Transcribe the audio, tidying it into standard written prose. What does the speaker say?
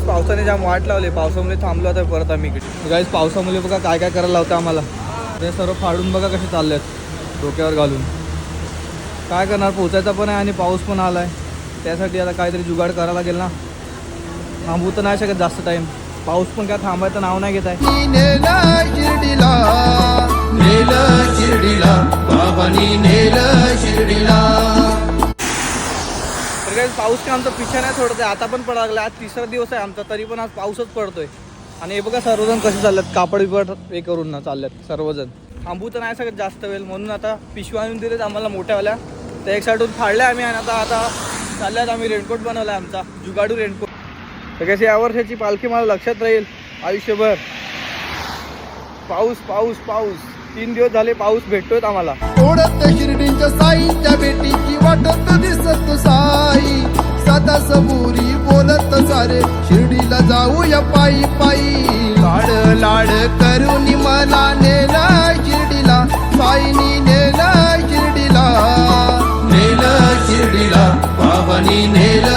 पावसाने जाम वाट लावली, पावसामुळे थांबलो आता परत आम्ही इकडे. गाईस पावसामुळे बघा काय काय करायला लावतं आम्हाला. ते सर्व फाडून बघा कसे चालले आहेत डोक्यावर घालून. काय करणार, पोचायचा पण आहे आणि पाऊस पण आला आहे. त्यासाठी आता काहीतरी जुगाड करायला लागेल ना. थांबू तर नाही शकत जास्त टाईम. पाऊस पण काय थांबायचं नाव नाही घेत आहे. तर काय पाऊस काय आमचा पिछा नाही सोडत आहे. आता पण पडायला लागला. आज तिसरा दिवस आहे आमचा, तरी पण आज पाऊसच पडतोय. आणि हे बघा सर्वजण कसे चाललेत, कापड बिपड हे करून ना चाललेत सर्वजण. थांबू तर नाही शकत जास्त वेळ, म्हणून आता पिशव्या आणून दिलेत आम्हाला मोठ्यावाल्या. त्या एक साईडून फाडल्या आम्ही आणि आता चालल्यात आम्ही. रेनकोट बनवला आहे आमचा, जुगाडू रेनकोट. तर कशी या वर्षाची पालखी मला लक्षात राहील आयुष्यभर. पाऊस पाऊस पाऊस 3 दिवस झाले पाऊस भेटतोय आम्हाला. ओढत शिर्डीच्या साईच्या भेटीची वाटत दिसत साई. सदा सबुरी बोलत सारे शिर्डीला जाऊया पायी पायी. लाड लाड करून मला नेला शिर्डीला, साईनी नेला शिर्डीला. नेला शिर्डीला, बाबांनी नेला